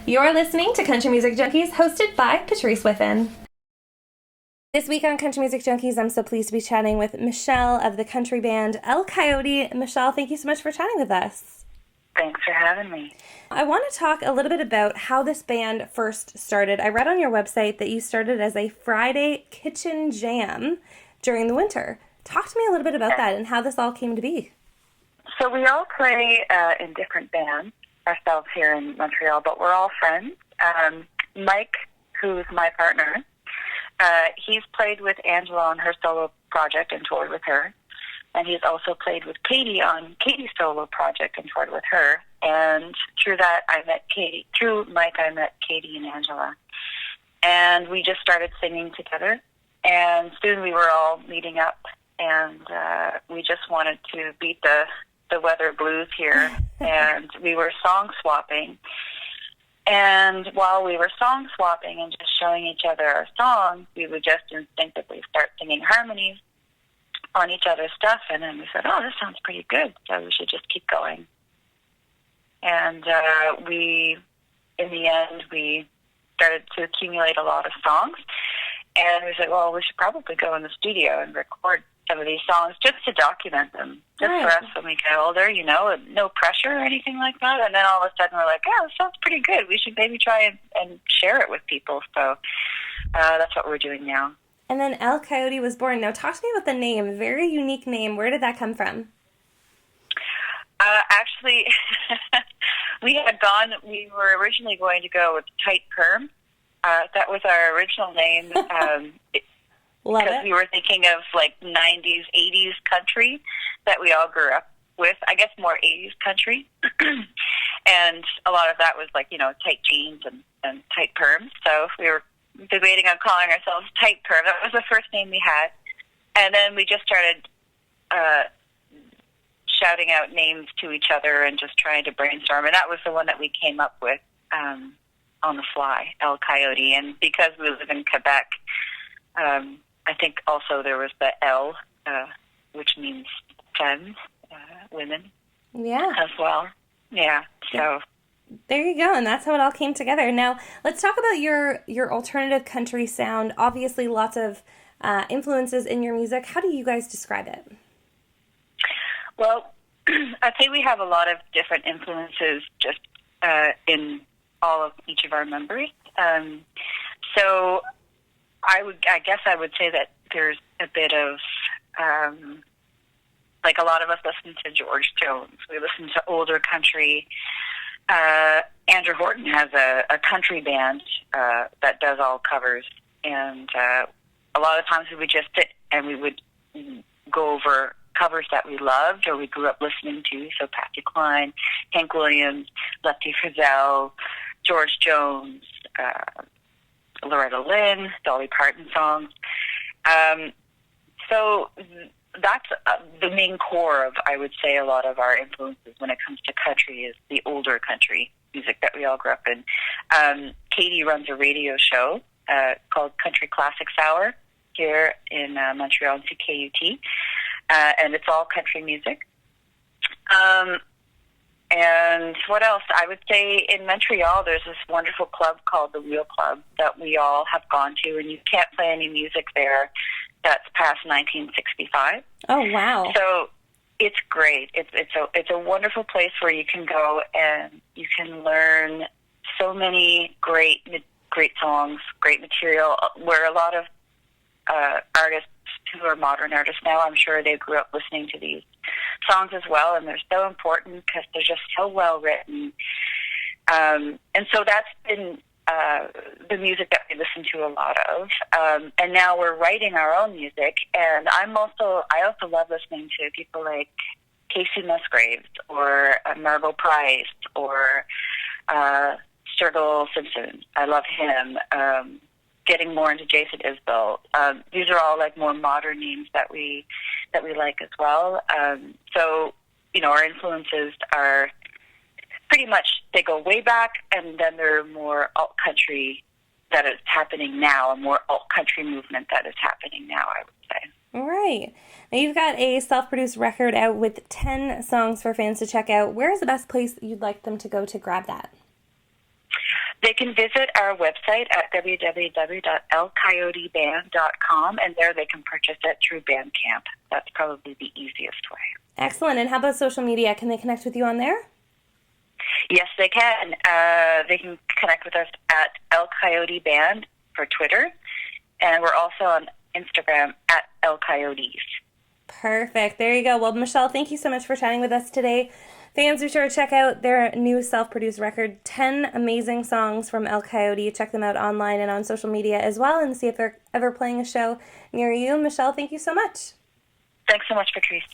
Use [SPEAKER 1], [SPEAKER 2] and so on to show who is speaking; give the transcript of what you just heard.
[SPEAKER 1] You're listening to Country Music Junkies, hosted by Patrice Whiffen. This week on Country Music Junkies, I'm so pleased to be chatting with Michelle of the country band El Coyote. Michelle, thank you so much for chatting with us.
[SPEAKER 2] Thanks for having me.
[SPEAKER 1] I want to talk a little bit about how this band first started. I read on your website that you started as a Friday kitchen jam during the winter. Talk to me a little bit about that and how this all came to be.
[SPEAKER 2] So we all play in different bands ourselves here in Montreal, but we're all friends. Mike, who's my partner, he's played with Angela on her solo project and toured with her. And he's also played with Katie on Katie's solo project and toured with her. And through that, I met Katie. Through Mike, I met Katie and Angela. And we just started singing together. And soon we were all meeting up. And we just wanted to beat the weather blues here. And we were song swapping. And while we were song swapping and just showing each other our songs, we would just instinctively start singing harmonies on each other's stuff. And then we said, oh, this sounds pretty good, so we should just keep going. And in the end, we started to accumulate a lot of songs. And we said, well, we should probably go in the studio and record some of these songs just to document them, just for us when we get older, no pressure or anything like that. And then all of a sudden we're like, oh, this sounds pretty good. We should maybe try and share it with people. So that's what we're doing now.
[SPEAKER 1] And then El Coyote was born. Now talk to me about the name. Very unique name. Where did that come from?
[SPEAKER 2] Actually, we were originally going to go with Tight Perm. That was our original name. Because we were thinking of like 90s, 80s country that we all grew up with. I guess more 80s country. And a lot of that was like, tight jeans and tight perms. So we were debating on calling ourselves Tight Perm. That was the first name we had. And then we just started shouting out names to each other and just trying to brainstorm. And that was the one that we came up with on the fly, El Coyote. And because we live in Quebec, I think also there was the L, which means femmes, women, as well. Yeah, so...
[SPEAKER 1] There you go, and that's how it all came together. Now, let's talk about your alternative country sound. Obviously, lots of influences in your music. How do you guys describe it?
[SPEAKER 2] Well, I'd say we have a lot of different influences just in all of each of our members. So I guess I would say that there's a bit of, like a lot of us listen to George Jones. We listen to older country. Andrew Horton has a country band that does all covers. And a lot of times we would just sit and we would go over covers that we loved or we grew up listening to. So Patsy Cline, Hank Williams, Lefty Frizzell, George Jones, Loretta Lynn, Dolly Parton songs. So that's the main core of, I would say, a lot of our influences when it comes to country is the older country music that we all grew up in. Katie runs a radio show called Country Classics Hour here in Montreal and CKUT, and it's all country music. And what else? I would say in Montreal, there's this wonderful club called the Wheel Club that we all have gone to, and you can't play any music there that's past 1965.
[SPEAKER 1] Oh, wow.
[SPEAKER 2] So it's great. It's a wonderful place where you can go and you can learn so many great songs, great material, where a lot of artists who are modern artists now, I'm sure they grew up listening to these songs as well, and they're so important because they're just so well written. And so that's been the music that we listen to a lot of. And now we're writing our own music, and I also love listening to people like Casey Musgraves or Margot Price or Sturgill Simpson. I love him. Getting more into Jason Isbell. These are all like more modern names that we like as well. So, our influences are pretty much, they go way back, and then they're more alt-country that is happening now, a more alt-country movement that is happening now, I would say.
[SPEAKER 1] All right. Now you've got a self-produced record out with 10 songs for fans to check out. Where is the best place you'd like them to go to grab that?
[SPEAKER 2] They can visit our website at www.elcoyoteband.com, and there they can purchase it through Bandcamp. That's probably the easiest way.
[SPEAKER 1] Excellent. And how about social media? Can they connect with you on there?
[SPEAKER 2] Yes, they can. They can connect with us at El Coyote Band for Twitter, and we're also on Instagram at El Coyotes.
[SPEAKER 1] Perfect. There you go. Well, Michelle, thank you so much for chatting with us today. Fans, be sure to check out their new self-produced record, 10 amazing songs from El Coyote. Check them out online and on social media as well, and see if they're ever playing a show near you. Michelle, thank you so much.
[SPEAKER 2] Thanks so much, Patrice.